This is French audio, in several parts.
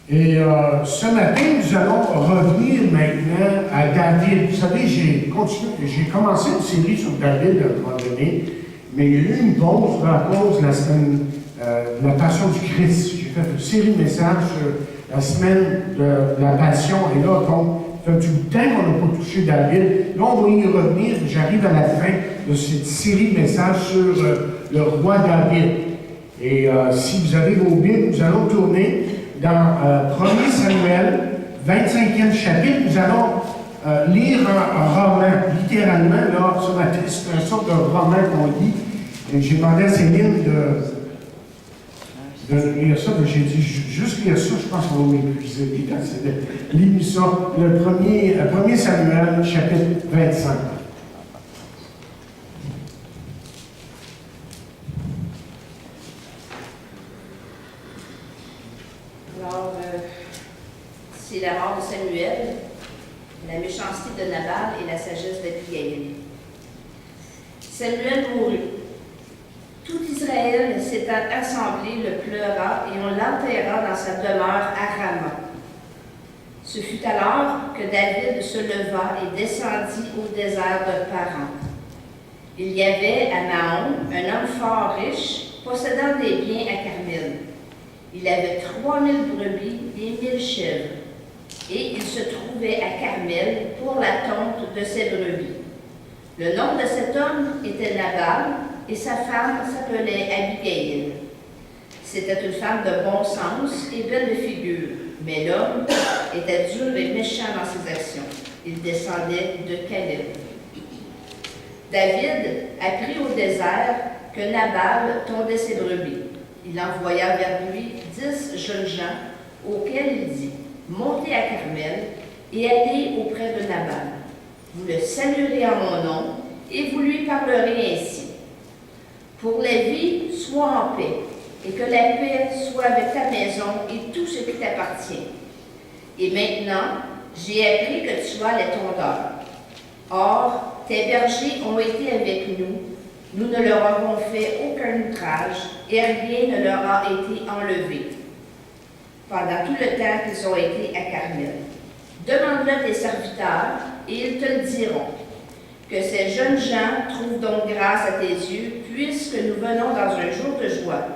Et ce matin, nous allons revenir maintenant à David. Vous savez, j'ai commencé une série sur David à un moment donné, mais il y a eu une pause à cause de la semaine de la Passion du Christ. J'ai fait une série de messages sur la semaine de la Passion, et là, donc, ça fait du temps qu'on n'a pas touché David. Là, on va y revenir. J'arrive à la fin de cette série de messages sur le roi David. Et si vous avez vos Bibles, nous allons tourner dans 1er Samuel, 25e chapitre. Nous allons lire un roman, littéralement, là, c'est une sorte de roman qu'on lit. Et j'ai demandé à Céline de lire ça, j'ai dit juste lire ça, je pense qu'on va m'épuiser. Lis ça, le 1er Samuel, chapitre 25. Alors, c'est la mort de Samuel, la méchanceté de Nabal et la sagesse d'Abigaïl. Samuel mourut. Tout Israël s'étant assemblé le pleura et on l'enterra dans sa demeure à Rama. Ce fut alors que David se leva et descendit au désert de Paran. Il y avait à Maon un homme fort riche, possédant des biens à Carmel. Il avait 3000 brebis et 1000 chèvres, et il se trouvait à Carmel pour la tonte de ses brebis. Le nom de cet homme était Nabal, et sa femme s'appelait Abigaïl. C'était une femme de bon sens et belle de figure, mais l'homme était dur et méchant dans ses actions. Il descendait de Caleb. David apprit au désert que Nabal tondait ses brebis. Il envoya vers lui 10 jeunes gens, auxquels il dit: Montez à Carmel et allez auprès de Nabal. Vous le saluerez en mon nom et vous lui parlerez ainsi. Pour la vie, sois en paix, et que la paix soit avec ta maison et tout ce qui t'appartient. Et maintenant, j'ai appris que tu as les tondeurs. Or, tes bergers ont été avec nous ne leur avons fait aucun outrage, et rien ne leur a été enlevé pendant tout le temps qu'ils ont été à Carmel. Demande-le à tes serviteurs, et ils te le diront. Que ces jeunes gens trouvent donc grâce à tes yeux, puisque nous venons dans un jour de joie.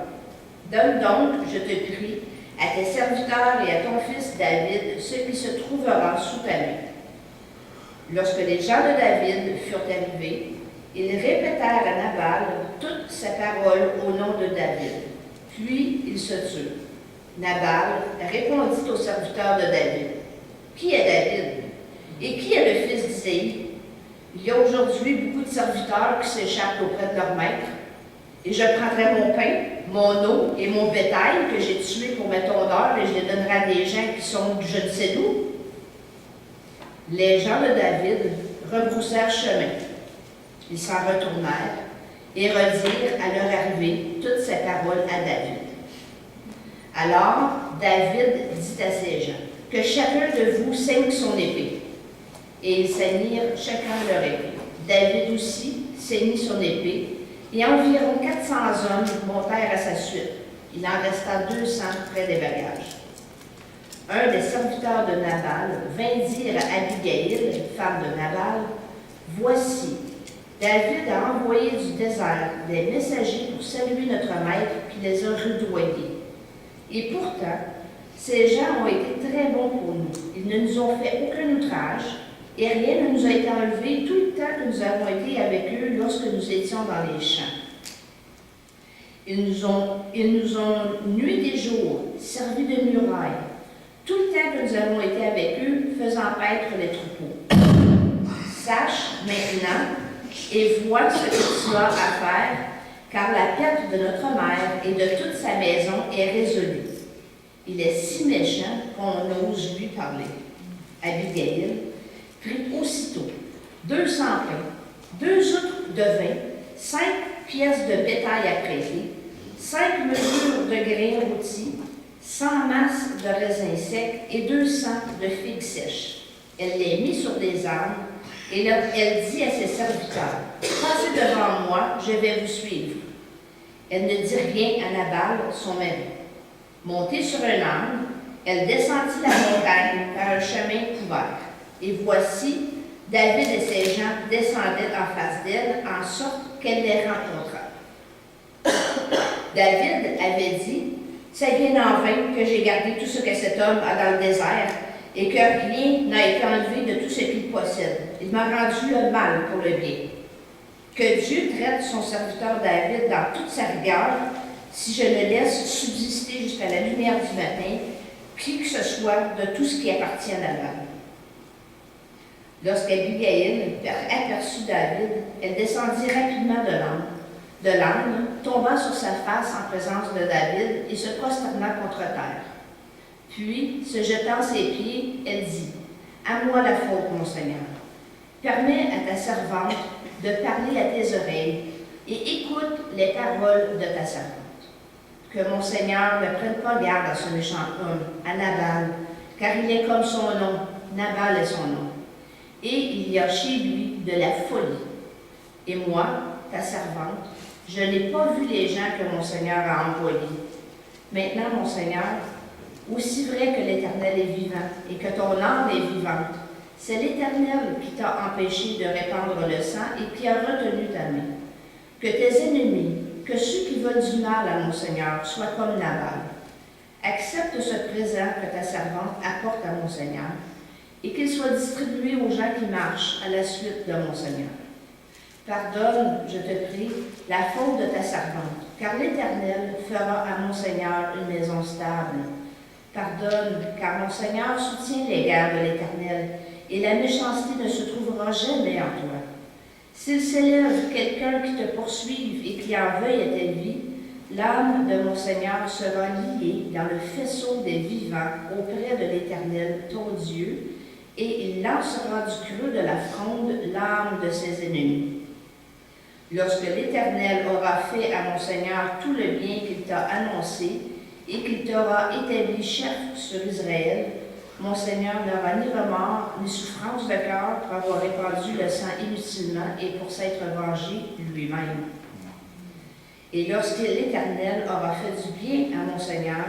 Donne donc, je te prie, à tes serviteurs et à ton fils David ce qui se trouvera sous ta main. Lorsque les gens de David furent arrivés, ils répétèrent à Nabal toute sa parole au nom de David. Puis ils se turent. Nabal répondit aux serviteurs de David: Qui est David? Et qui est le fils d'Isaïe? Il y a aujourd'hui beaucoup de serviteurs qui s'échappent auprès de leur maître, et je prendrai mon pain, mon eau et mon bétail que j'ai tué pour mes tondeurs, et je les donnerai à des gens qui sont je ne sais d'où. Les gens de David rebroussèrent chemin. Ils s'en retournèrent et redirent à leur arrivée toutes ces paroles à David. Alors David dit à ses gens: Que chacun de vous saigne son épée. Et ils saignirent chacun leur épée. David aussi saignit son épée, et environ 400 hommes montèrent à sa suite. Il en resta 200 près des bagages. Un des serviteurs de Nabal vint dire à Abigaïl, femme de Nabal: Voici, David a envoyé du désert des messagers pour saluer notre maître, puis les a rudoyés. Et pourtant, ces gens ont été très bons pour nous. Ils ne nous ont fait aucun outrage, et rien ne nous a été enlevé tout le temps que nous avons été avec eux lorsque nous étions dans les champs. Ils nous ont nuit et jour servi de muraille, tout le temps que nous avons été avec eux, faisant paître les troupeaux. Sache maintenant et vois ce que tu as à faire, car la perte de notre mère et de toute sa maison est résolue. Il est si méchant qu'on ose lui parler. Abigaïl prit aussitôt 200 pains, 2 outres de vin, 5 pièces de bétail à prêter, 5 mesures de grains rôtis, 100 masses de raisins secs et 200 de figues sèches. Elle les mit sur des armes et elle dit à ses serviteurs: Passez devant moi, je vais vous suivre. Elle ne dit rien à Nabal, son mari. Montée sur un âne, Elle descendit la montagne par un chemin couvert. Et voici, David et ses gens descendaient en face d'elle, en sorte qu'elle les rencontra. David avait dit, « C'est bien en vain que j'ai gardé tout ce que cet homme a dans le désert, et que rien n'a été enlevé de tout ce qu'il possède. Il m'a rendu le mal pour le bien. Que Dieu traite son serviteur David dans toute sa rigueur, si je le laisse subsister jusqu'à la lumière du matin, qui que ce soit de tout ce qui appartient à Nabal. » Lorsqu'Abigaïl aperçut David, elle descendit rapidement de l'âne, tomba sur sa face en présence de David et se prosterna contre terre. Puis, se jetant à ses pieds, elle dit, « À moi la faute, mon Seigneur. Permets à ta servante de parler à tes oreilles et écoute les paroles de ta servante. Que mon Seigneur ne prenne pas garde à ce méchant homme, à Nabal, car il est comme son nom, Nabal est son nom. Et il y a chez lui de la folie. Et moi, ta servante, je n'ai pas vu les gens que mon Seigneur a envoyés. Maintenant, mon Seigneur, aussi vrai que l'Éternel est vivant et que ton âme est vivante, c'est l'Éternel qui t'a empêché de répandre le sang et qui a retenu ta main. Que tes ennemis, que ceux qui veulent du mal à mon Seigneur, soient comme Nabal. Accepte ce présent que ta servante apporte à mon Seigneur et qu'il soit distribué aux gens qui marchent à la suite de mon Seigneur. Pardonne, je te prie, la faute de ta servante, car l'Éternel fera à mon Seigneur une maison stable. Pardonne, car mon Seigneur soutient les guerres de l'Éternel, et la méchanceté ne se trouvera jamais en toi. S'il s'élève quelqu'un qui te poursuive et qui en veuille à ta vie, l'âme de mon Seigneur sera liée dans le faisceau des vivants auprès de l'Éternel, ton Dieu, et il lancera du creux de la fronde l'âme de ses ennemis. Lorsque l'Éternel aura fait à mon Seigneur tout le bien qu'il t'a annoncé et qu'il t'aura établi chef sur Israël, mon Seigneur n'aura ni remords ni souffrance de cœur pour avoir répandu le sang inutilement et pour s'être vengé lui-même. Et lorsque l'Éternel aura fait du bien à mon Seigneur,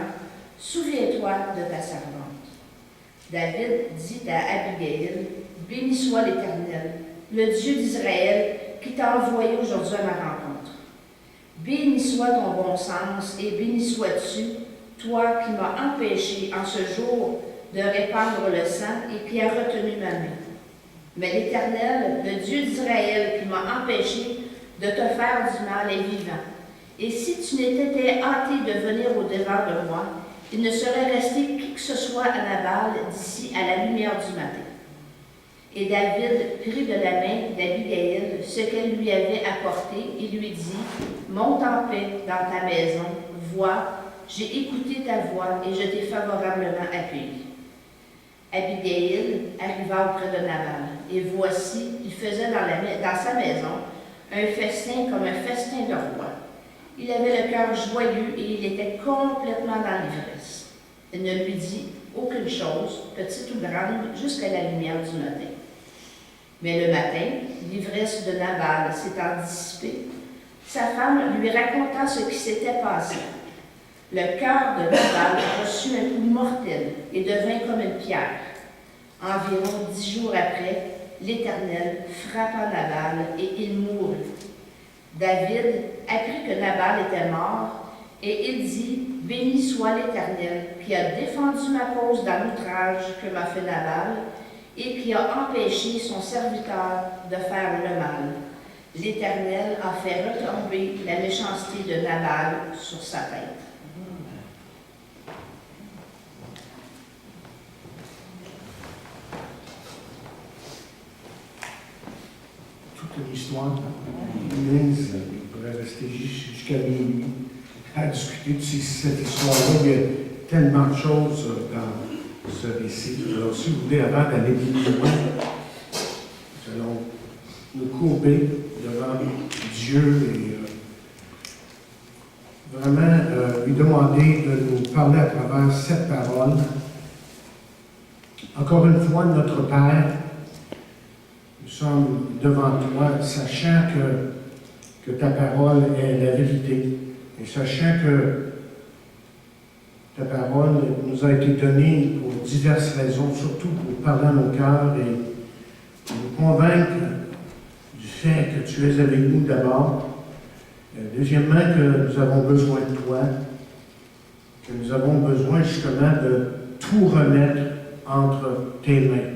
souviens-toi de ta servante. David dit à Abigaïl, « Béni soit l'Éternel, le Dieu d'Israël, qui t'a envoyé aujourd'hui à ma rencontre. Béni soit ton bon sens et béni sois-tu, toi qui m'as empêché en ce jour de répandre le sang et qui a retenu ma main. Mais l'Éternel, le Dieu d'Israël, qui m'a empêché de te faire du mal est vivant. Et si tu n'étais hâté de venir au-devant de moi, il ne serait resté qui que ce soit à Nabal d'ici à la lumière du matin. » Et David prit de la main d'Abigaïl ce qu'elle lui avait apporté et lui dit, « Monte en paix dans ta maison, vois, j'ai écouté ta voix et je t'ai favorablement accueilli. » Abigaïl arriva auprès de Nabal, et voici, il faisait dans sa maison un festin comme un festin de roi. Il avait le cœur joyeux et il était complètement dans l'ivresse. Elle ne lui dit aucune chose, petite ou grande, jusqu'à la lumière du matin. Mais le matin, l'ivresse de Nabal s'étant dissipée, sa femme lui raconta ce qui s'était passé. Le cœur de Nabal reçut un coup mortel et devint comme une pierre. Environ 10 jours après, l'Éternel frappa Nabal et il mourut. David apprit que Nabal était mort et il dit, « Béni soit l'Éternel qui a défendu ma cause dans l'outrage que m'a fait Nabal et qui a empêché son serviteur de faire le mal. L'Éternel a fait retomber la méchanceté de Nabal sur sa tête. » Toute l'histoire immense, on pourrait rester jusqu'à minuit à discuter de cette histoire-là. Il y a tellement de choses dans ce récit. Alors, si vous voulez, avant d'aller plus loin, nous allons nous courber devant Dieu et vraiment lui demander de nous parler à travers cette parole. Encore une fois, notre Père, nous sommes devant toi, sachant que ta parole est la vérité, et sachant que ta parole nous a été donnée pour diverses raisons, surtout pour parler à nos cœurs et nous convaincre du fait que tu es avec nous d'abord. Deuxièmement, que nous avons besoin de toi, que nous avons besoin justement de tout remettre entre tes mains.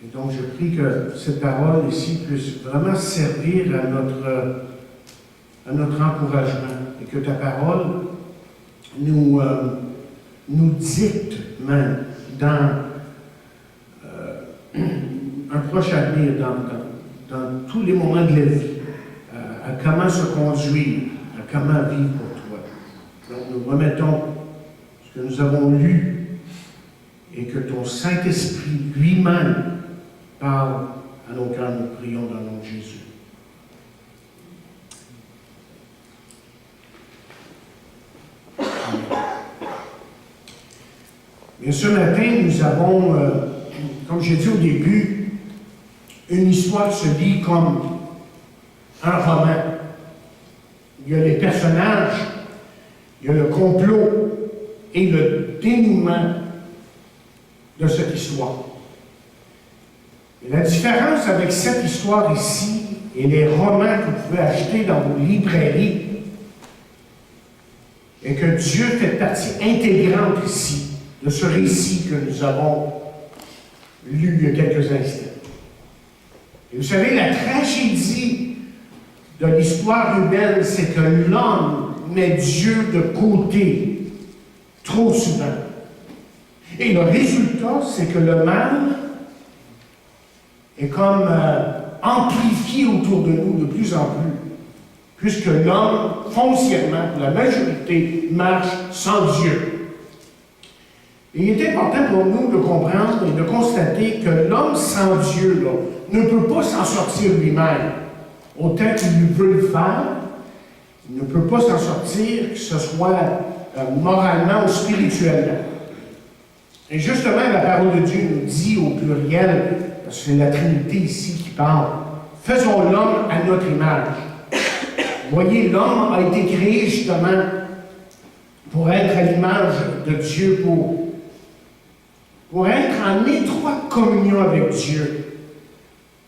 Et donc, je prie que cette parole ici puisse vraiment servir à notre encouragement et que ta parole nous dicte même dans un proche avenir, dans tous les moments de la vie, à comment se conduire, à comment vivre pour toi. Donc, nous remettons ce que nous avons lu et que ton Saint-Esprit lui-même parle à nos cœurs. Nous prions dans le nom de Jésus. Bien, ce matin, nous avons, comme j'ai dit au début, une histoire qui se lit comme un roman. Il y a les personnages, il y a le complot et le dénouement de cette histoire. Et la différence avec cette histoire ici et les romans que vous pouvez acheter dans vos librairies est que Dieu fait partie intégrante ici de ce récit que nous avons lu il y a quelques instants. Et vous savez, la tragédie de l'histoire humaine, c'est que l'homme met Dieu de côté trop souvent. Et le résultat, c'est que le mal est comme amplifié autour de nous de plus en plus, puisque l'homme, foncièrement, pour la majorité, marche sans Dieu. Et il est important pour nous de comprendre et de constater que l'homme sans Dieu là, ne peut pas s'en sortir lui-même. Autant qu'il veut le faire, il ne peut pas s'en sortir, que ce soit moralement ou spirituellement. Et justement, la parole de Dieu nous dit au pluriel, parce que c'est la Trinité ici qui parle, faisons l'homme à notre image. Vous voyez, l'homme a été créé justement pour être à l'image de Dieu, pour être en étroite communion avec Dieu.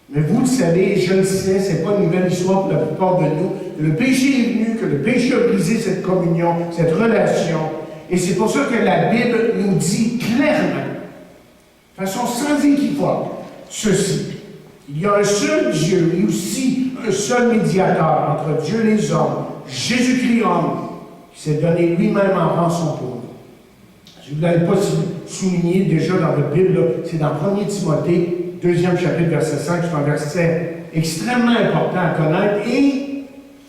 Mais vous le savez, je le sais, ce n'est pas une nouvelle histoire pour la plupart de nous. Le péché est venu, que le péché a brisé cette communion, cette relation. Et c'est pour ça que la Bible nous dit clairement, de façon sans équivoque, ceci. Il y a un seul Dieu et aussi un seul médiateur entre Dieu et les hommes, Jésus-Christ homme, qui s'est donné lui-même en rançon pour nous. Si vous ne l'avez pas souligné déjà dans votre Bible, c'est dans 1 Timothée, 2e chapitre, verset 5, c'est un verset extrêmement important à connaître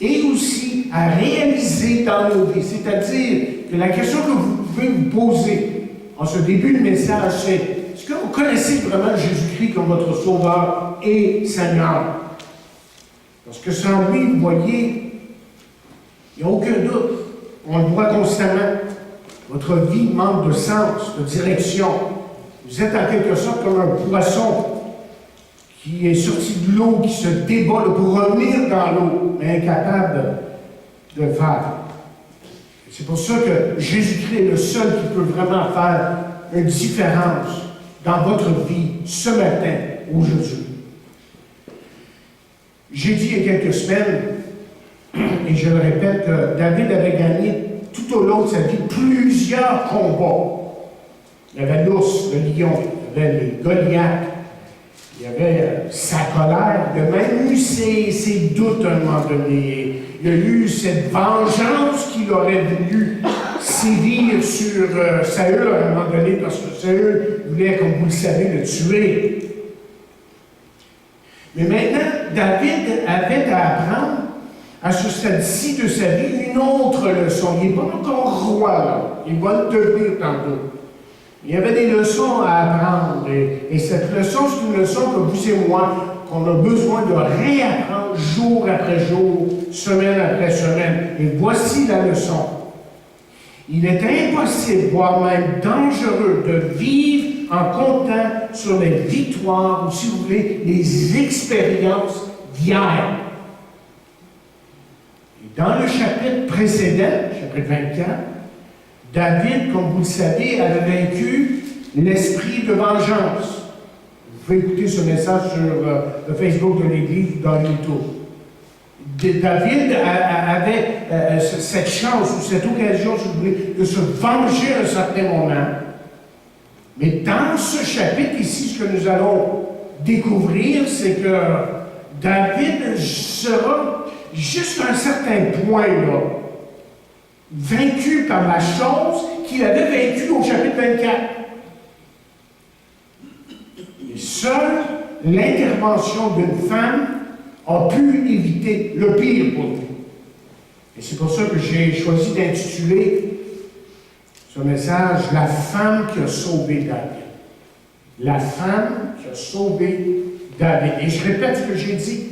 et aussi à réaliser dans nos vies. C'est-à-dire que la question que vous pouvez vous poser en ce début de message, c'est est-ce que vous connaissez vraiment Jésus-Christ comme votre Sauveur et Seigneur? Parce que sans lui, vous voyez, il n'y a aucun doute. On le voit constamment. Votre vie manque de sens, de direction. Vous êtes en quelque sorte comme un poisson qui est sorti de l'eau, qui se débat pour revenir dans l'eau, mais incapable de le faire. C'est pour ça que Jésus-Christ est le seul qui peut vraiment faire une différence dans votre vie ce matin, aujourd'hui. J'ai dit il y a quelques semaines, et je le répète, que David avait gagné tout au long de sa vie plusieurs combats. Il y avait l'ours, le lion, il y avait les Goliaths, il y avait sa colère, il y a même eu ses doutes à un moment donné. Il y a eu cette vengeance qu'il aurait voulu sévir sur Saül à un moment donné, parce que Saül voulait, comme vous le savez, le tuer. Mais maintenant, David avait à apprendre, à ce stade-ci de sa vie, une autre leçon. Il n'est pas encore roi, là. Il va le devenir tantôt. Il y avait des leçons à apprendre. Et cette leçon, c'est une leçon que vous et moi, qu'on a besoin de réapprendre jour après jour, semaine après semaine. Et voici la leçon. Il est impossible, voire même dangereux, de vivre en comptant sur les victoires, ou si vous voulez, les expériences d'hier. Et dans le chapitre précédent, chapitre 24, David, comme vous le savez, avait vaincu l'esprit de vengeance. Vous pouvez écouter ce message sur le Facebook de l'Église dans YouTube. David avait cette chance ou cette occasion, si vous voulez, de se venger à un certain moment. Mais dans ce chapitre ici, ce que nous allons découvrir, c'est que David sera jusqu'à un certain point là, vaincu par la chose qu'il avait vaincue au chapitre 24. Et seule l'intervention d'une femme a pu éviter le pire pour lui. Et c'est pour ça que j'ai choisi d'intituler ce message « La femme qui a sauvé David ». La femme qui a sauvé David. Et je répète ce que j'ai dit.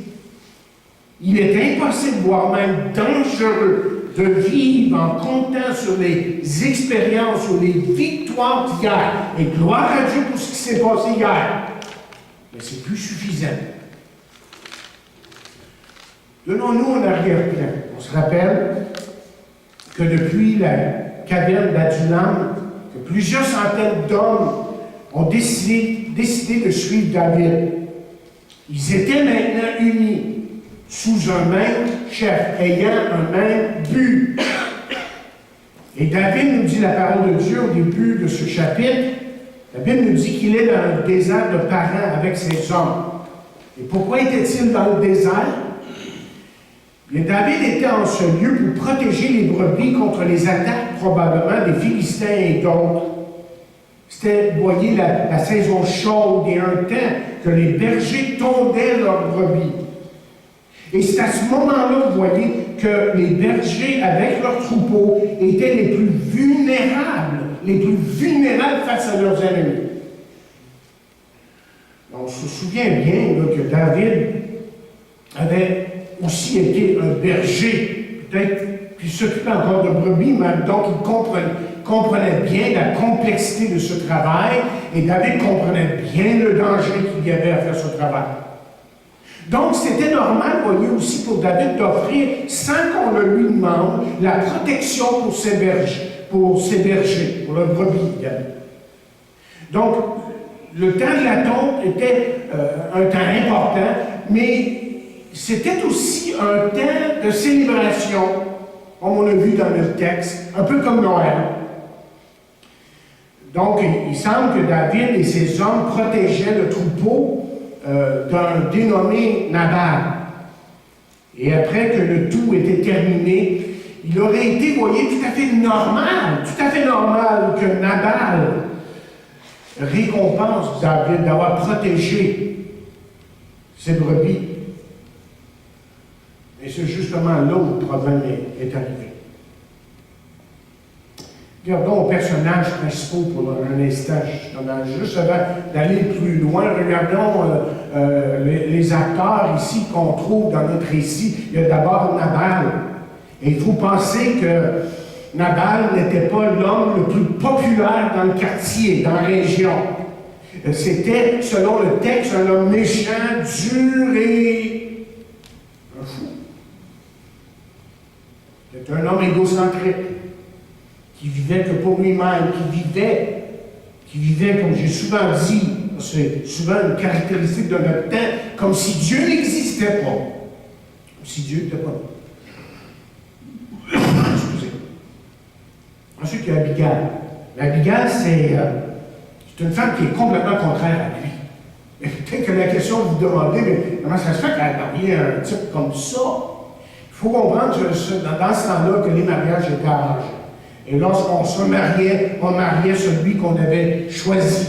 Il est impossible, voire même dangereux, de vivre en comptant sur les expériences ou les victoires d'hier. Et gloire à Dieu pour ce qui s'est passé hier. Mais c'est plus suffisant. Donnons-nous un arrière-plan. On se rappelle que depuis la caverne d'Adullam, que plusieurs centaines d'hommes ont décidé de suivre David. Ils étaient maintenant unis sous un même chef, ayant un même but. Et David nous dit la parole de Dieu au début de ce chapitre. La Bible nous dit qu'il est dans le désert de Paran avec ses hommes. Et pourquoi était-il dans le désert? Bien, David était en ce lieu pour protéger les brebis contre les attaques probablement des Philistins et d'autres. C'était, vous voyez, la saison chaude et un temps que les bergers tondaient leurs brebis. Et c'est à ce moment-là, vous voyez, que les bergers, avec leurs troupeaux, étaient les plus vulnérables face à leurs ennemis. On se souvient bien là, que David avait aussi été un berger, peut-être, puis s'occupait encore de brebis, mais donc il comprenait bien la complexité de ce travail, et David comprenait bien le danger qu'il y avait à faire ce travail. Donc, c'était normal, voyez, aussi pour David d'offrir, sans qu'on le lui demande, la protection pour ses bergers, pour le brebis, David. Donc, le temps de la tonte était un temps important, mais c'était aussi un temps de célébration, comme on a vu dans le texte, un peu comme Noël. Donc, il semble que David et ses hommes protégeaient le troupeau d'un dénommé Nabal. Et après que le tout était terminé, il aurait été, vous voyez, tout à fait normal que Nabal récompense David d'avoir protégé ses brebis. Et c'est justement là où le problème est arrivé. Regardons aux personnages principaux pour un instant. Juste avant d'aller plus loin, regardons les acteurs ici qu'on trouve dans notre récit. Il y a d'abord Nabal. Et il faut penser que Nabal n'était pas l'homme le plus populaire dans le quartier, dans la région. C'était, selon le texte, un homme méchant, dur et un fou. C'était un homme égocentrique, qui vivait que pour lui-même, qui vivait, comme j'ai souvent dit, c'est souvent une caractéristique de notre temps, comme si Dieu n'existait pas. Comme si Dieu n'était pas là. Excusez. Ensuite, il y a Abigail. Abigail, c'est une femme qui est complètement contraire à lui. Et peut-être que la question vous vous demandez, mais comment ça se fait qu'elle a marié un type comme ça? Il faut comprendre dans ce temps-là que les mariages étaient arrangés. Et lorsqu'on se mariait, on mariait celui qu'on avait choisi.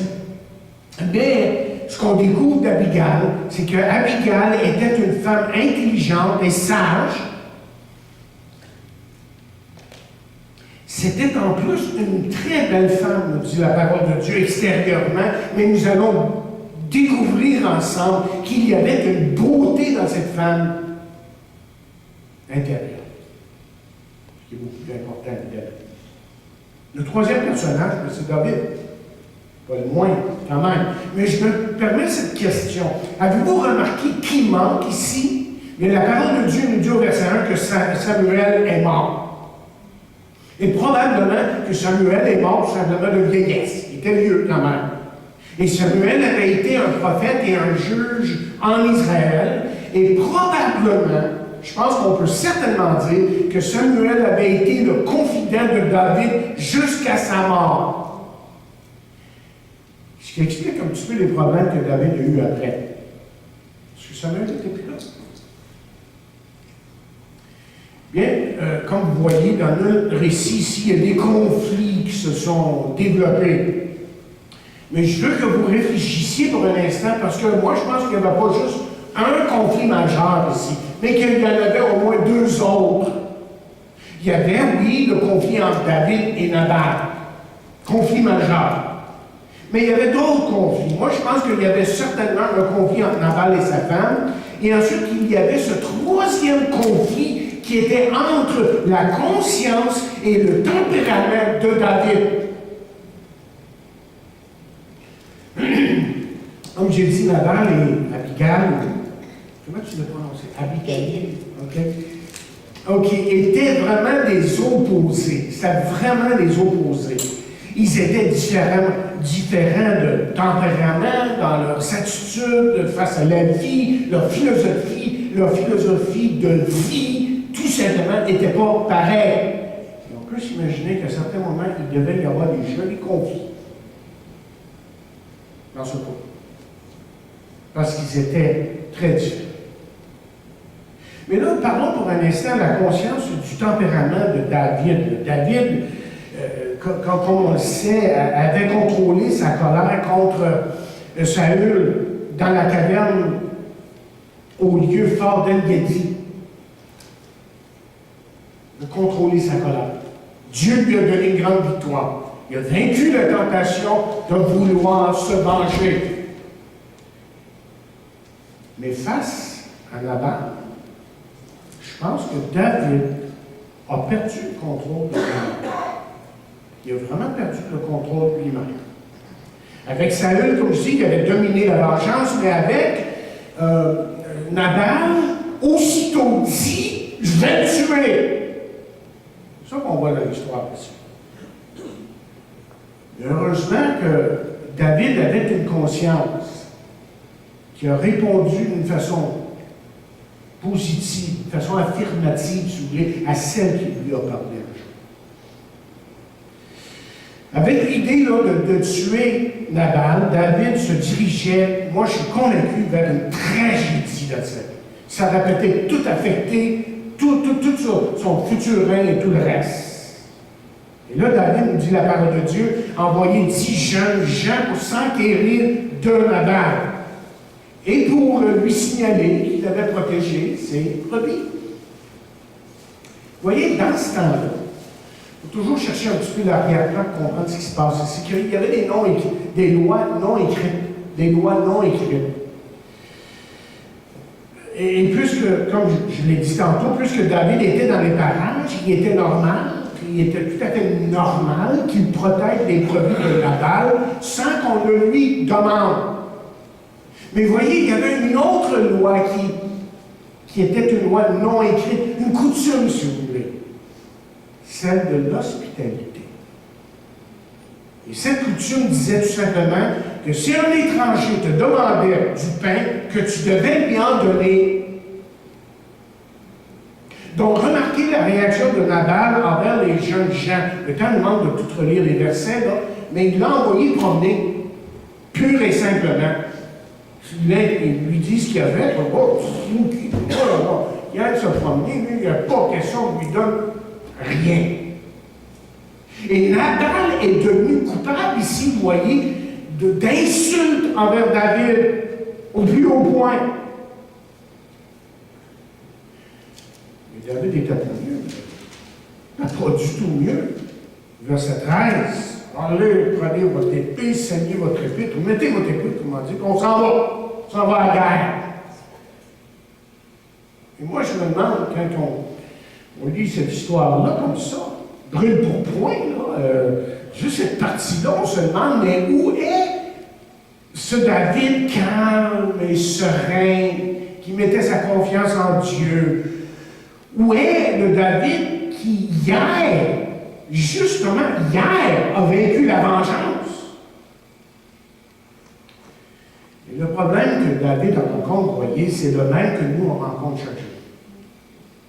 Mais ce qu'on découvre d'Abigail, c'est qu'Abigail était une femme intelligente et sage. C'était en plus une très belle femme, nous dit la parole de Dieu extérieurement, mais nous allons découvrir ensemble qu'il y avait une beauté dans cette femme intérieure. Ce qui est beaucoup plus important d'elle. Le troisième personnage, c'est David. Pas le moins, quand même. Mais je me permets cette question. Avez-vous remarqué qui manque ici? Mais la parole de Dieu nous dit au verset 1 que Samuel est mort. Et probablement que Samuel est mort tout simplement de vieillesse. Il était vieux quand même. Et Samuel avait été un prophète et un juge en Israël. Et probablement, je pense qu'on peut certainement dire que Samuel avait été le confident de David jusqu'à sa mort. Ce qui explique un petit peu les problèmes que David a eus après. Parce que Samuel n'était plus là. Bien, comme vous voyez dans le récit ici, il y a des conflits qui se sont développés. Mais je veux que vous réfléchissiez pour un instant, parce que moi, je pense qu'il n'y avait pas juste un conflit majeur ici, mais qu'il y en avait au moins deux autres. Il y avait, oui, le conflit entre David et Nabal. Conflit majeur. Mais il y avait d'autres conflits. Moi, je pense qu'il y avait certainement un conflit entre Nabal et sa femme, et ensuite, il y avait ce troisième conflit qui était entre la conscience et le tempérament de David. Comme j'ai dit, Nabal et Abigail, comment tu l'as prononcé? Abigail. OK, étaient vraiment des opposés. C'était vraiment des opposés. Ils étaient différents de tempérament, dans leurs attitudes face à la vie, leur philosophie de vie, tout simplement, n'était pas pareil. Et on peut s'imaginer qu'à certains moments, il devait y avoir des jolis conflits dans ce couple. Parce qu'ils étaient très différents. Mais là, parlons pour un instant de la conscience du tempérament de David. David, comme on le sait, avait contrôlé sa colère contre Saül dans la caverne au lieu fort d'En-Gedi. De contrôler sa colère. Dieu lui a donné une grande victoire. Il a vaincu la tentation de vouloir se venger. Mais face à Nabal, je pense que David a perdu le contrôle de lui-même. Il a vraiment perdu le contrôle de lui-même. Avec Saül, comme je dis, il avait dominé la vengeance, mais avec Nabal, aussitôt dit, je vais le tuer. C'est ça qu'on voit dans l'histoire ici. Heureusement que David avait une conscience qui a répondu d'une façon positive, d'une façon affirmative, si vous voulez, à celle qui lui a parlé un jour. Avec l'idée de tuer Nabal, David se dirigeait, moi je suis convaincu, vers une tragédie dans sa vie. Ça aurait peut-être tout affecté, tout son futur règne et tout le reste. Et là, David nous dit la parole de Dieu, envoyer 10 jeunes gens pour s'enquérir de Nabal et pour lui signaler qu'il avait protégé ses brebis. Vous voyez, dans ce temps-là, il faut toujours chercher un petit peu l'arrière-plan pour comprendre ce qui se passe. C'est qu'il y avait des lois non écrites. Et puisque, comme je l'ai dit tantôt, puisque David était dans les parages, il était normal, il était tout à fait normal qu'il protège les brebis de Nabal sans qu'on le lui demande. Mais vous voyez, il y avait une autre loi qui était une loi non écrite, une coutume, si vous voulez, celle de l'hospitalité. Et cette coutume disait tout simplement que si un étranger te demandait du pain, que tu devais lui en donner. Donc, remarquez la réaction de Nabal envers les jeunes gens. Le temps nous manque de tout relire les versets, là, mais il l'a envoyé promener, pur et simplement. Il lui dit ce qu'il a fait, il aime se promener, lui, il n'y a pas question qu'on lui donne rien. Et Nabal est devenu coupable ici, vous voyez, d'insultes envers David, au plus haut point. Mais David était pas mieux. Pas du tout mieux. Verset 13. Allez, prenez votre épée, saignez votre épée, mettez votre épée, comment dire, on s'en va. On s'en va à la guerre. Et moi, je me demande, quand on lit cette histoire-là comme ça, brûle pour point, juste cette partie-là, on se demande, mais où est ce David calme et serein, qui mettait sa confiance en Dieu? Où est le David qui, hier, justement, hier, a vaincu la vengeance. Et le problème que David rencontre, voyez, c'est le même que nous, on rencontre chaque jour.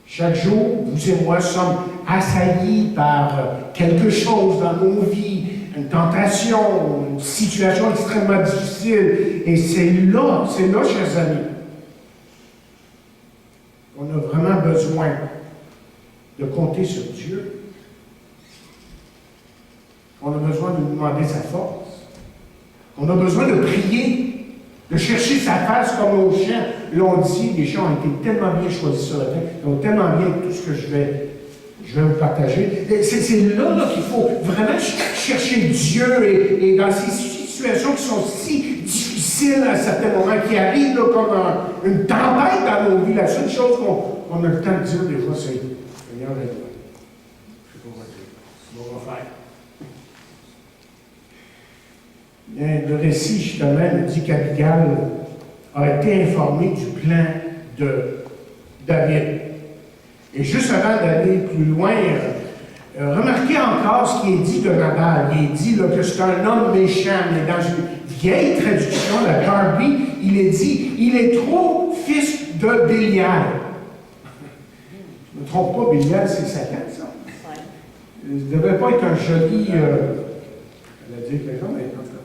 Chaque jour, vous et moi sommes assaillis par quelque chose dans nos vies, une tentation, une situation extrêmement difficile. Et c'est là, chers amis, qu'on a vraiment besoin de compter sur Dieu. On a besoin de lui demander sa force. On a besoin de prier, de chercher sa face comme nos chants l'ont dit. Les chants ont été tellement bien choisis sur la terre, ils ont tellement bien tout ce que je vais vous partager. C'est là qu'il faut vraiment chercher Dieu et dans ces situations qui sont si difficiles à certains moments, qui arrivent là, comme une tempête dans nos vies. La seule chose qu'on a le temps de dire des fois, c'est Seigneur, aide-moi. Je ne sais pas quoi dire. On va faire. Bien, le récit, justement, nous dit qu'Abigail a été informé du plan de David. Et juste avant d'aller plus loin, remarquez encore ce qui est dit de Nabal. Il est dit là, que c'est un homme méchant, mais dans une vieille traduction, la Darby, il est dit il est trop fils de Bélial. Je ne me trompe pas, Bélial, c'est Satan, ça. Il ne devait pas être un joli. Elle a dit que les gens, mais en tout cas,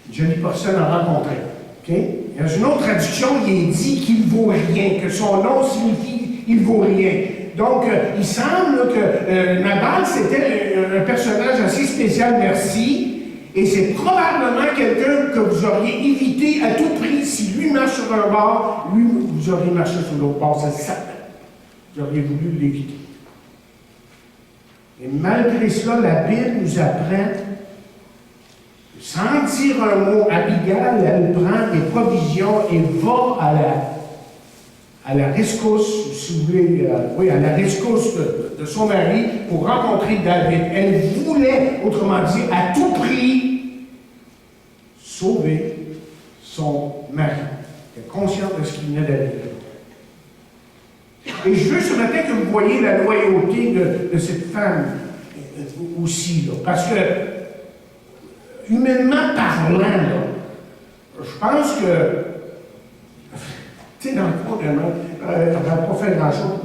une jolie personne à rencontrer. Okay? Dans une autre traduction, il est dit qu'il ne vaut rien, que son nom signifie il ne vaut rien. Donc, il semble que Nabal, c'était un personnage assez spécial, merci, et c'est probablement quelqu'un que vous auriez évité à tout prix. Si lui marche sur un bord, lui, vous auriez marché sur l'autre bord, c'est certain. Vous auriez voulu l'éviter. Et malgré cela, la Bible nous apprend, sans dire un mot, Abigail, elle prend des provisions et va à la rescousse, si vous voulez, à la rescousse de son mari pour rencontrer David. Elle voulait, autrement dit, à tout prix, sauver son mari. Elle est consciente de ce qui venait d'arriver. Et je veux ce matin que vous voyez la loyauté de cette femme aussi, là, parce que, humainement parlant, là, je pense que tu sais, dans le fond, elle n'aurait pas fait grand-chose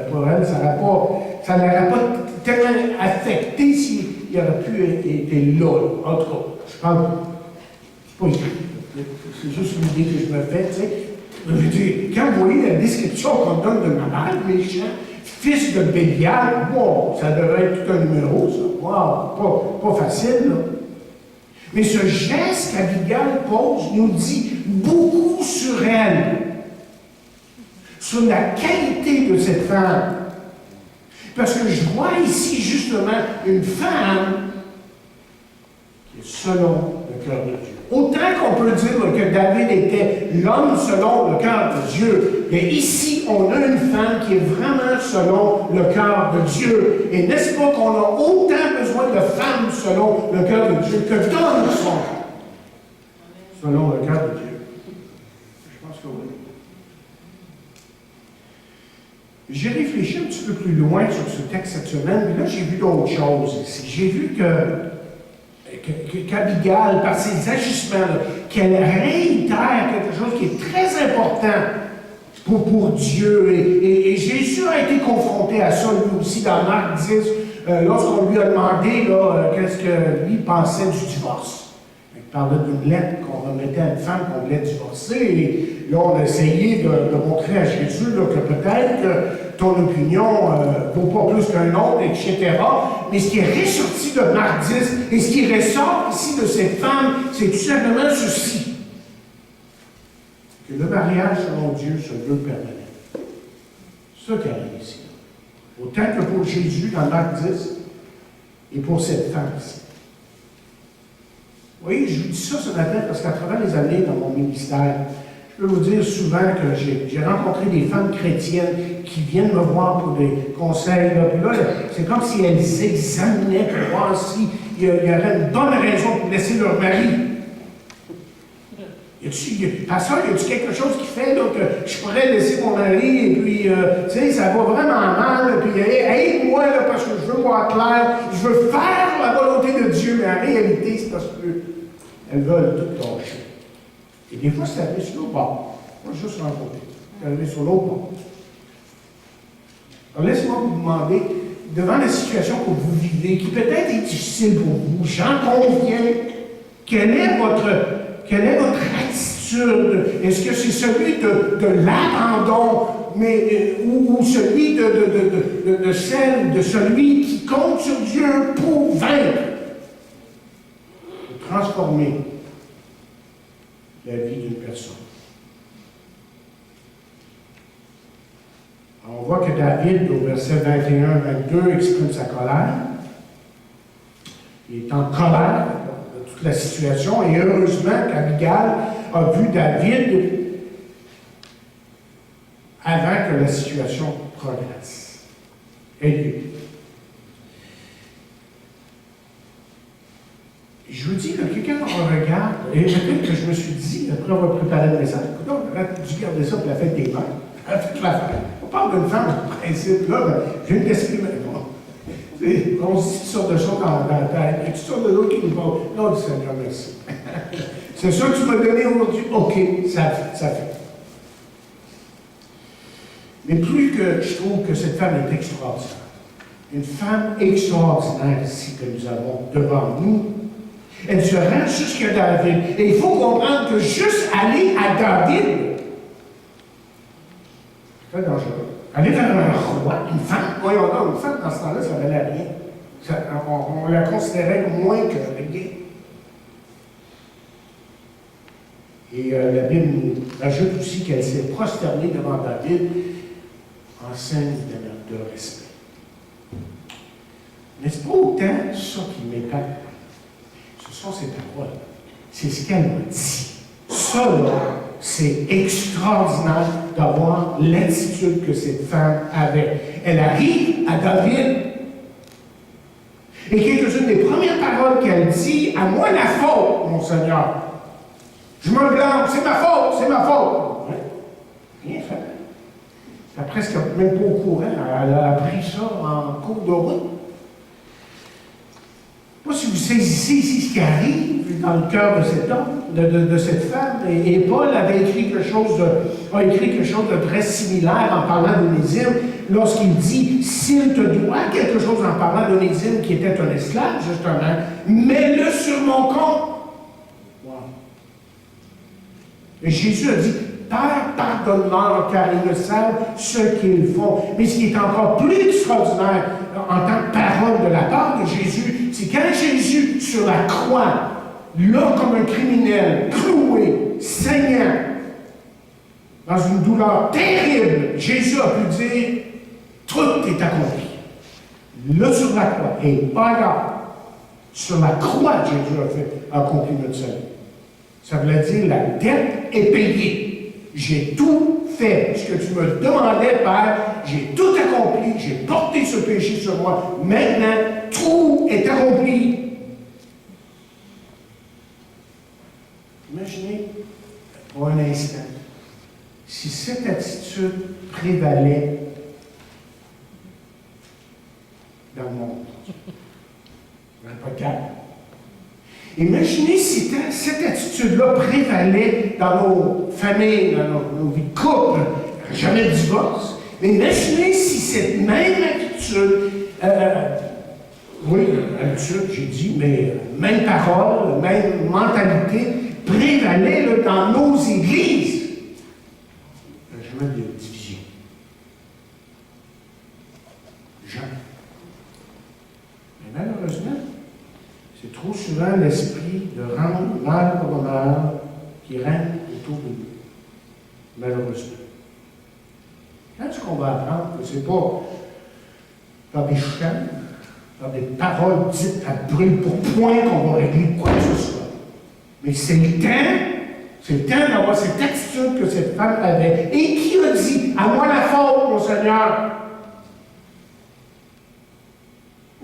pour elle, ça ne l'aurait pas tellement affecté s'il aurait pu être là. En tout cas, je parle, c'est juste une idée que je me fais, tu sais. Je veux dire, quand vous voyez la description qu'on donne de Nabal, méchant, fils de Bélial, wow, ça devrait être tout un numéro, ça. Wow, pas facile, là. Mais ce geste qu'Abigail pose nous dit beaucoup sur elle. Sur la qualité de cette femme. Parce que je vois ici justement une femme qui est selon le cœur de Dieu. Autant qu'on peut dire que David était l'homme selon le cœur de Dieu, mais ici on a une femme qui est vraiment selon le cœur de Dieu. Et n'est-ce pas qu'on a autant besoin de femmes selon le cœur de Dieu que d'hommes sont selon le cœur de Dieu? Je pense que oui. J'ai réfléchi un petit peu plus loin sur ce texte cette semaine, mais là, j'ai vu d'autres choses ici. J'ai vu qu'Abigail, par ses ajustements, qu'elle réitère quelque chose qui est très important pour Dieu. Et Jésus a été confronté à ça, lui aussi, dans Marc 10, lorsqu'on lui a demandé qu'est-ce que lui pensait du divorce. Il parlait d'une lettre qu'on remettait à une femme qu'on voulait divorcer. Et là, on a essayé de montrer à Jésus que peut-être que ton opinion ne vaut pas plus qu'un autre, etc. Mais ce qui est ressorti de Marc 10 et ce qui ressort ici de cette femme, c'est tout simplement ceci. Que le mariage selon Dieu se veut permanent. C'est ça qui arrive ici. Autant que pour Jésus dans Marc 10 et pour cette femme ici. Vous voyez, je vous dis ça ce matin parce qu'à travers les années dans mon ministère, je peux vous dire souvent que j'ai rencontré des femmes chrétiennes qui viennent me voir pour des conseils. Là. Puis là, c'est comme si elles examinaient pour voir s'il y aurait une bonne raison pour laisser leur mari. Pasteur, y a-tu quelque chose qui fait là, que je pourrais laisser mon mari et puis, tu sais, ça va vraiment mal, puis aide-moi là, parce que je veux voir clair, je veux faire la volonté de Dieu, mais en réalité, c'est parce qu'elles veulent tout lâcher. Et des fois, c'est arrivé sur l'autre bord. Pas juste rencontrer. C'est arrivé sur l'autre bord. Alors, laissez-moi vous demander, devant la situation que vous vivez, qui peut-être est difficile pour vous, j'en conviens, quelle est votre attitude? Est-ce que c'est celui de l'abandon, ou celui de celui qui compte sur Dieu pour vaincre, pour transformer la vie d'une personne? On voit que David, au verset 21-22, exprime sa colère. Il est en colère de toute la situation, et heureusement qu'Abigail a vu David avant que la situation progresse. Et lui. Je vous dis, quand on regarde, et peut-être que je me suis dit, après avoir préparé le message, écoute, on aurait dû garder ça pour la fête des mères, la fête de la fête. On parle d'une femme, en principe, là, j'ai une d'exprimer. On se dit toutes sortes de choses dans la tête, et toutes sortes de choses qui nous parlent. Non, Seigneur, merci. C'est ça que tu m'as donné aujourd'hui? OK, ça fait. Mais plus que je trouve que cette femme est extraordinaire, une femme extraordinaire ici que nous avons devant nous, elle se rend jusqu'à David. Et il faut comprendre que juste aller à David, c'est très dangereux. Aller vers un roi, une femme, voyons donc, une femme dans ce temps-là, ça valait rien. On la considérait moins que rien. Et la Bible nous ajoute aussi qu'elle s'est prosternée devant David en signe de respect. Mais ce n'est pas autant ça qui m'épate. Ce sont ses paroles. C'est ce qu'elle m'a dit. Ça, là, c'est extraordinaire d'avoir l'attitude que cette femme avait. Elle arrive à David. Et quelques-unes des premières paroles qu'elle dit, à moi la faute, mon Seigneur. Je me blâme, c'est ma faute, c'est ma faute. Ouais. Rien fait. Elle n'est presque même pas au courant. Elle a appris ça en cours de route. Moi, si vous saisissez ici ce qui arrive dans le cœur de cet homme, de cette femme, et Paul avait écrit quelque chose de très similaire en parlant d'Onésime, lorsqu'il dit, s'il te doit quelque chose en parlant d'Onésime qui était un esclave, justement, mets-le sur mon compte. Wow. Et Jésus a dit, Père, pardonne-leur, car ils ne savent ce qu'ils font. Mais ce qui est encore plus extraordinaire en tant que parole de la part de Jésus, c'est quand Jésus, sur la croix, là comme un criminel, cloué, saignant, dans une douleur terrible, Jésus a pu dire, tout est accompli. Là sur la croix, et pas là, sur la croix, Jésus a accompli notre salut. Ça voulait dire, la dette est payée. J'ai tout fait. Ce que tu me demandais, Père, j'ai tout accompli. J'ai porté ce péché sur moi. Maintenant, tout est accompli. Imaginez, pour un instant, si cette attitude prévalait dans le monde. On n'a pas de calme. Imaginez si cette attitude-là prévalait dans nos familles, dans nos vies de couple, jamais de divorce. Mais imaginez si cette même attitude, oui, attitude, j'ai dit, mais même parole, même mentalité, prévalait là, dans nos églises. Jamais de division. Jamais. Mais malheureusement, c'est trop souvent l'esprit de rendre mal pour honneur qui règne autour de nous. Malheureusement. Quand est-ce qu'on va apprendre que ce n'est pas par des chants, par des paroles dites à brûle pour point qu'on va régler quoi que ce soit. Mais c'est le temps d'avoir cette attitude que cette femme avait. Et qui a dit, à moi la faute, mon Seigneur?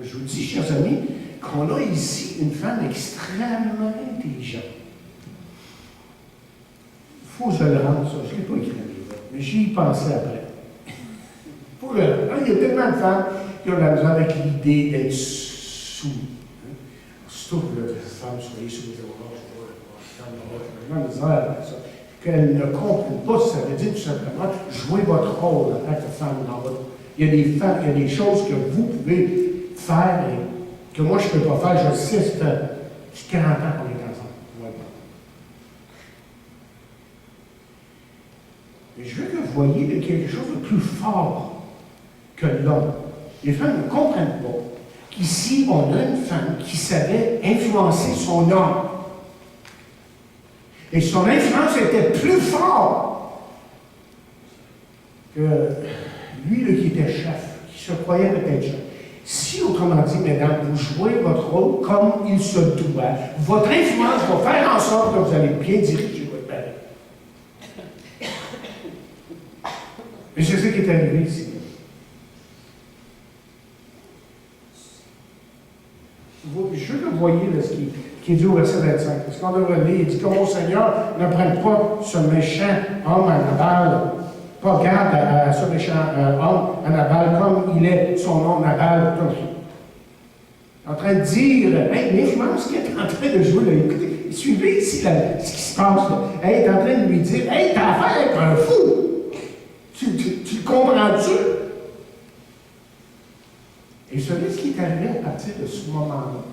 Je vous dis, chers amis, qu'on a ici une femme extrêmement intelligente. faut que je le rende, ça. Je ne l'ai pas écrit dans mes notes, mais j'y pensais après. Faut que je le rende. Il y a tellement de femmes qui ont de la misère avec l'idée d'être sous. Hein? Surtout que les femmes soient sous les oranges, je vois, misère avec ça. Qu'elles ne comprennent pas, ça veut dire tout simplement jouer votre rôle en tant que femme dans votre. Il y a des femmes, il y a des choses que vous pouvez faire et que moi je ne peux pas faire. Je sais, c'est 40 ans qu'on est ensemble. Ouais. Mais je veux que vous voyez qu'il y a quelque chose de plus fort que l'homme. Les femmes ne comprennent pas qu'ici, on a une femme qui savait influencer son homme. Et son influence était plus forte que lui là, qui était chef, qui se croyait peut-être chef. Si, autrement dit, mesdames, vous jouez votre rôle comme il se doit, votre influence va faire en sorte que vous allez bien diriger votre palais. Et c'est ce qui est arrivé ici. Je veux que vous voyez là, ce qui est dit au verset 25. Parce qu'on devrait lire, il dit que mon Seigneur ne prenne pas ce méchant homme à Nabal, pas garde à ce méchant homme à Nabal, comme il est son nom Nabal. En train de dire, hey, l'influence qu'il est en train de jouer, là, écoutez, suivez ici là, ce qui se passe. Là. Hey, il est en train de lui dire, hey, t'as affaire avec un fou. Tu le comprends-tu? Et vous savez ce qui est arrivé à partir de ce moment-là?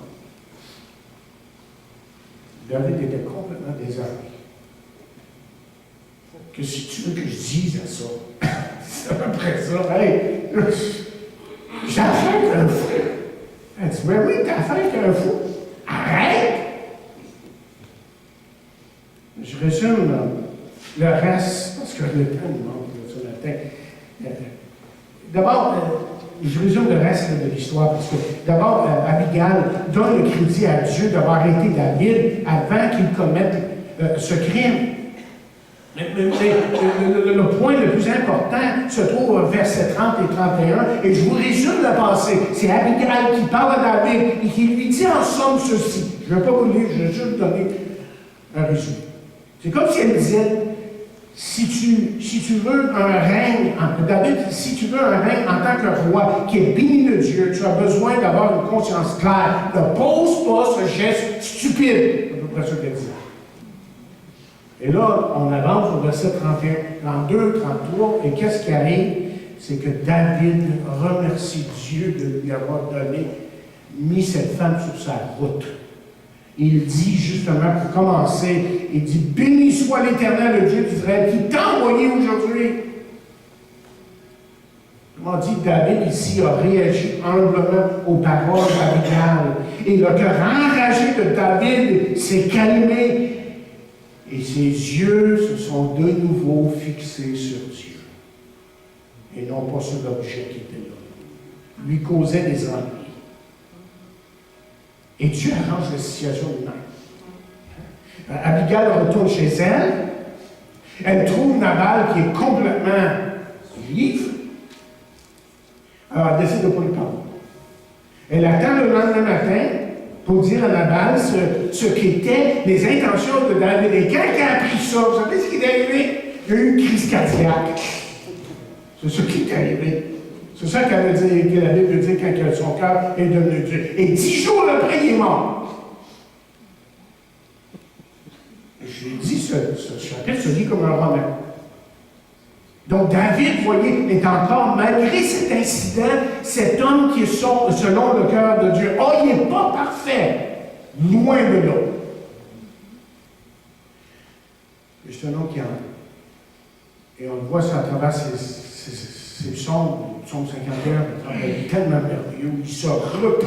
David était complètement désarmé. Que si tu veux que je dise à ça, c'est à peu près ça. Hey, j'ai affaire avec un fou. Elle dit, mais oui, t'as affaire avec un fou. Arrête! Je résume le reste, parce que le temps nous manque sur la tête. D'abord, je résume le reste de l'histoire, parce que d'abord, Abigail donne le crédit à Dieu d'avoir arrêté David avant qu'il commette ce crime. Mais le point le plus important se trouve au verset 30 et 31, et je vous résume le passé. C'est Abigail qui parle à David et qui lui dit en somme ceci. Je ne vais pas vous le lire, je vais juste vous donner un résumé. C'est comme si elle disait, si tu veux un règne, David, si tu veux un règne en tant que roi qui est béni de Dieu, tu as besoin d'avoir une conscience claire. Ne pose pas ce geste stupide. C'est à peu près ce qu'elle dit. Et là, on avance au verset 31, 32, 33, et qu'est-ce qui arrive? C'est que David remercie Dieu de lui avoir mis cette femme sur sa route. Il dit justement, pour commencer, il dit, béni soit l'Éternel, le Dieu d'Israël, qui t'a envoyé aujourd'hui. Comment dit, David ici a réagi humblement aux paroles d'Abigail. Et le cœur enragé de David s'est calmé. Et ses yeux se sont de nouveau fixés sur Dieu. Et non pas sur l'objet qui était là. Lui causait des ennuis. Et Dieu arrange la situation humaine. Abigail retourne chez elle. Elle trouve Nabal qui est complètement ivre. Alors elle décide de ne pas lui parler. Elle attend le lendemain matin pour dire à Nabal ce qu'étaient les intentions de David. Et quand elle a appris ça, vous savez ce qui est arrivé? Il y a eu une crise cardiaque. C'est ce qui est arrivé. C'est ça que la Bible dit quand son cœur est devenu dur. Et 10 jours après, il est mort. J'ai dit, ce chapitre se lit comme un roman. Donc David, vous voyez, est encore, malgré cet incident, cet homme qui est selon le cœur de Dieu. Oh, il n'est pas parfait. Loin de là. Mais c'est un homme qui en a. Et on le voit ça à travers ces psaumes, le psaume 51, il est tellement merveilleux, il se repent.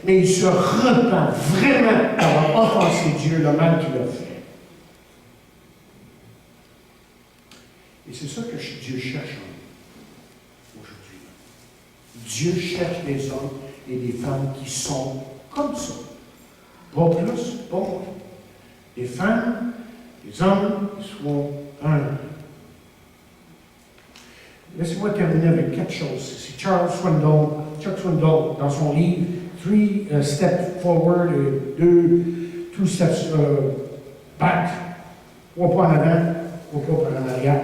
Mais il se repent vraiment d'avoir offensé Dieu, le mal qu'il a fait. Et c'est ça que Dieu cherche aujourd'hui. Dieu cherche des hommes et des femmes qui sont comme ça. Pas plus, pas moins. Des femmes, des hommes qui soient humbles. Laissez-moi terminer avec 4 choses. C'est Chuck Swindoll, dans son livre 3 Steps Forward et 2 Steps Back, 3 pas en avant. au pas par en arrière.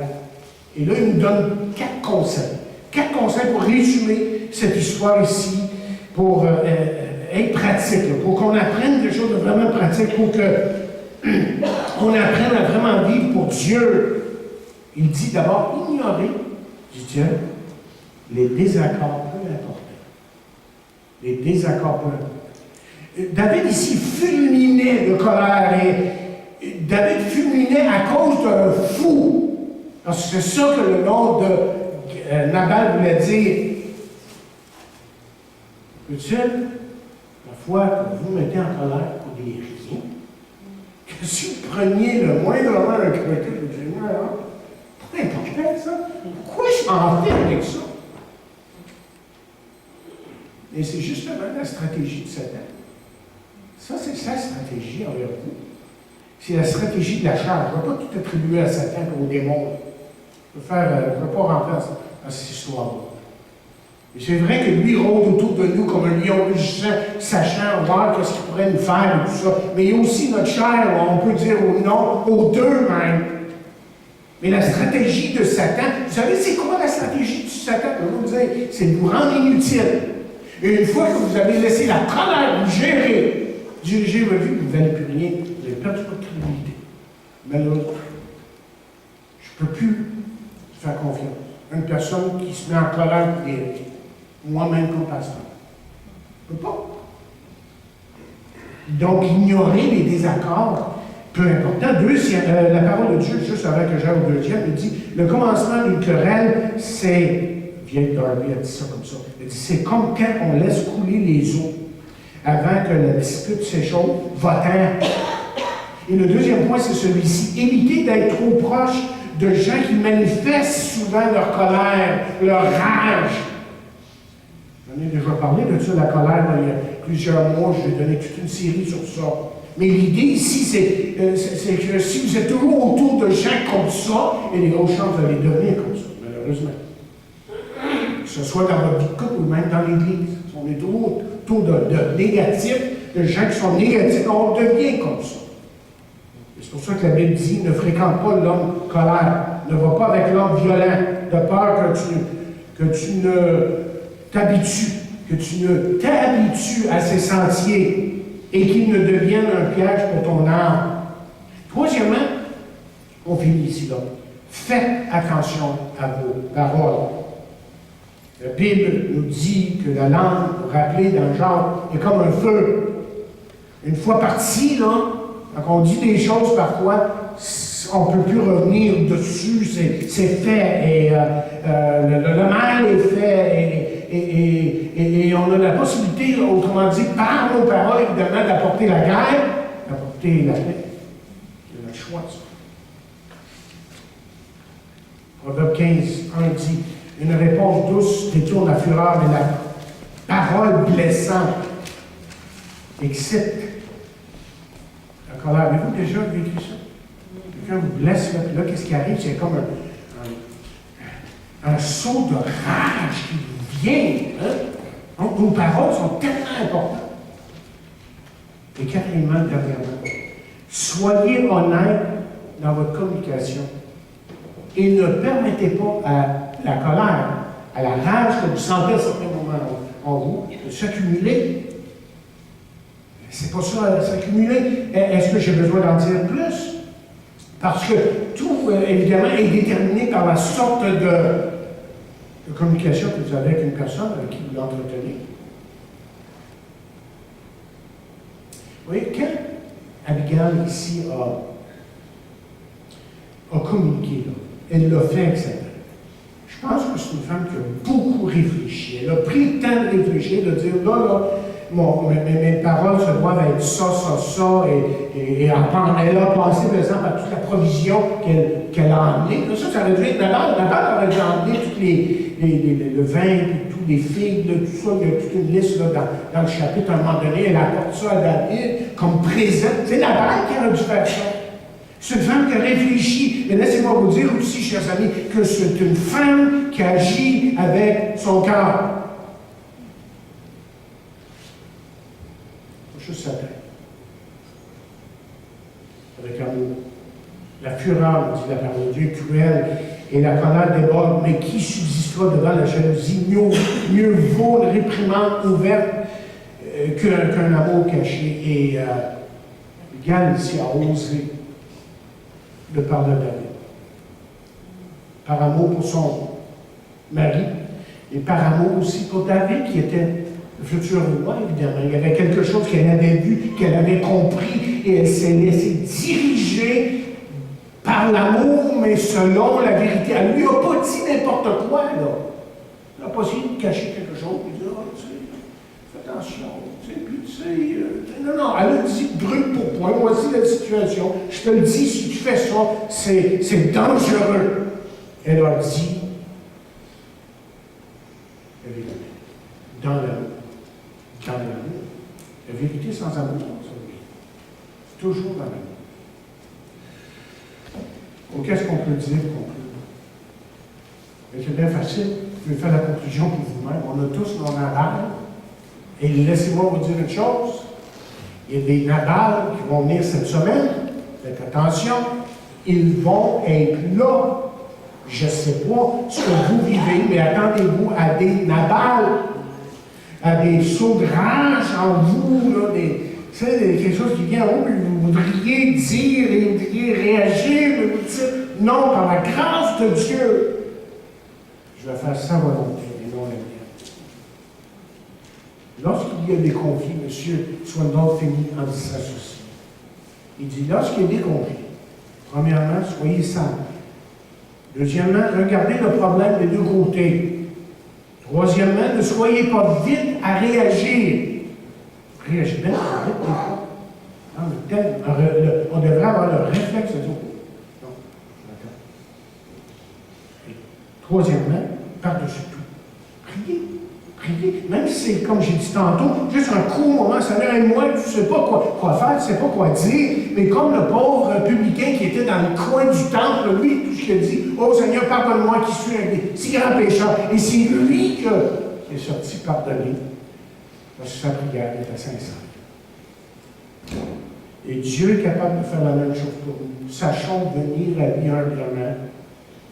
Et là, il nous donne 4 conseils. 4 conseils pour résumer cette histoire ici, pour être pratique, là, pour qu'on apprenne quelque chose de vraiment pratique, pour qu'on apprenne à vraiment vivre pour Dieu. Il dit d'abord, ignorer, dit-il, les désaccords peu importants. Les désaccords peu importants. David ici fulminait de colère et David fulminait à cause d'un fou. Parce que c'est ça que le nom de Nabal voulait dire. Peut-il, la fois que vous mettez en colère pour des rien, que si vous preniez le moindrement un recul, vous dites, non, pas important ça. Pourquoi je m'en fais avec ça? Et c'est justement la stratégie de Satan. Ça, c'est sa stratégie envers vous. C'est la stratégie de la charge. Je ne vais pas tout attribuer à Satan comme au démon. Je ne peux pas rentrer dans cette histoire-là. Et c'est vrai que lui rôde autour de nous comme un lion rugissant, sachant voir ce qu'il pourrait nous faire et tout ça. Mais il y a aussi notre chair, on peut dire au nom, aux deux même. Mais la stratégie de Satan, vous savez, c'est quoi la stratégie de Satan? Je vais vous dire, c'est de vous rendre inutile. Et une fois que vous avez laissé la colère vous diriger votre vie, vous n'allez plus rien, vous avez perdu votre crédibilité. Mais là, je ne peux plus faire confiance. Une personne qui se met en colère pour guérir. Moi-même comme pasteur. Je ne peux pas. Donc, ignorer les désaccords, peu important. La parole de Dieu, juste avant que j'aille au deuxième, il dit, le commencement d'une querelle, c'est, vieille Darby a dit ça comme ça, il dit, c'est comme quand on laisse couler les eaux avant que la dispute s'échauffe, va-t'en. Et le deuxième point, c'est celui-ci, éviter d'être trop proche de gens qui manifestent souvent leur colère, leur rage. J'en ai déjà parlé de ça, la colère, il y a plusieurs mois, je vais donner toute une série sur ça. Mais l'idée ici, c'est que si vous êtes toujours autour de gens comme ça, il y a des grosses chances d'aller devenir comme ça, malheureusement. Que ce soit dans votre vie de couple ou même dans l'Église. Si on est toujours autour de négatifs, de gens qui sont négatifs, on devient comme ça. C'est pour ça que la Bible dit, ne fréquente pas l'homme colère, ne va pas avec l'homme violent, de peur que tu ne t'habitues à ses sentiers et qu'il ne devienne un piège pour ton âme. Troisièmement, on finit ici là. Faites attention à vos paroles. La Bible nous dit que la langue, pour rappeler dans le genre, est comme un feu. Une fois parti, là, quand on dit des choses parfois, on ne peut plus revenir dessus, c'est fait, et le mal est fait, et on a la possibilité, autrement dit, par nos paroles, évidemment, d'apporter la guerre, d'apporter la paix. C'est notre choix, ça. Proverbe 15, 1 dit, une réponse douce détourne la fureur, mais la parole blessante excite la colère. Avez-vous déjà vécu ça? Quelqu'un vous blesse, là, puis là, qu'est-ce qui arrive? C'est comme un saut de rage qui vous vient. Hein? Donc, vos paroles sont tellement importantes. Et quatrièmement, dernièrement, soyez honnête dans votre communication et ne permettez pas à la colère, à la rage que vous sentez à certains moments en vous, de s'accumuler. C'est pas ça, s'accumuler. Est-ce que j'ai besoin d'en dire plus? Parce que tout, évidemment, est déterminé par la sorte de communication que vous avez avec une personne avec qui vous l'entretenez. Vous voyez, quand Abigail ici a communiqué, là, elle l'a fait avec Satan. Je pense que c'est une femme qui a beaucoup réfléchi. Elle a pris le temps de réfléchir, de dire, là, mes paroles se doivent être ça, et elle a pensé, par exemple, à toute la provision qu'elle a emmenée. Ça aurait dû être Nabal. Nabal aurait dû emmener le vin, puis tous les figues, tout ça, il y a toute une liste là, dans le chapitre, à un moment donné, elle apporte ça à David comme présent. C'est Nabal qui aurait dû faire ça. C'est une femme qui a réfléchi. Mais laissez-moi vous dire aussi, chers amis, que c'est une femme qui agit avec son cœur. Juste sa tête. Avec amour. La fureur, dit la parole de Dieu, est cruelle, et la colère déborde, mais qui subsistera devant la jalousie? Mieux vaut une réprimande ouverte qu'un amour caché. Et Gall ici a osé de parler de David. Par amour pour son mari, et par amour aussi pour David, qui était le futur roi, évidemment. Il y avait quelque chose qu'elle avait vu, qu'elle avait compris, et elle s'est laissée diriger par l'amour, mais selon la vérité. Elle lui a pas dit n'importe quoi, là. Elle n'a pas essayé de cacher quelque chose, puis dire, oh, tu sais, fais attention, tu sais, puis tu sais, non, elle a dit brûle pour point, voici la situation, je te le dis, si tu fais ça, c'est dangereux. Elle a dit la vérité, dans l'amour. Dans l'amour. La vérité sans amour, c'est toujours dans l'amour. Donc, qu'est-ce qu'on peut dire pour conclure? C'est bien facile. Vous pouvez faire la conclusion pour vous-même. On a tous nos nabals. Et laissez-moi vous dire une chose. Il y a des nabals qui vont venir cette semaine. Faites attention. Ils vont être là. Je ne sais pas ce que vous vivez, mais attendez-vous à des nabals, à des sauts de rage en vous, là, quelque chose qui vient en vous, vous voudriez dire et vous voudriez réagir, mais vous dites non, par la grâce de Dieu, je vais faire sa volonté et non la mienne. Lorsqu'il y a des conflits, monsieur, soit donc fini en disant ceci. Il dit, lorsqu'il y a des conflits, premièrement, soyez sages. Deuxièmement, regardez le problème des deux côtés. Troisièmement, ne soyez pas vite à réagir. Réagir bien vite des fois. Non, mais on devrait avoir le réflexe de dire, non, d'accord. Et troisièmement, par-dessus tout, priez. Priez. Même si c'est, comme j'ai dit tantôt, juste un court moment, ça vient un mois, tu ne sais pas quoi faire, tu ne sais pas quoi dire, mais comme le pauvre publicain qui était dans le coin du temple, lui, tout ce qu'il a dit, oh Seigneur, pardonne-moi qui suis un si grand pécheur. Et c'est lui qui est sorti pardonner, parce que sa prière était sincère. Et Dieu est capable de faire la même chose pour nous. Sachons venir à lui humblement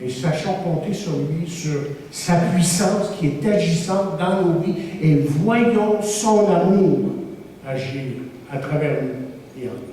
et sachons compter sur lui, sur sa puissance qui est agissante dans nos vies et voyons son amour agir à travers nous et en nous.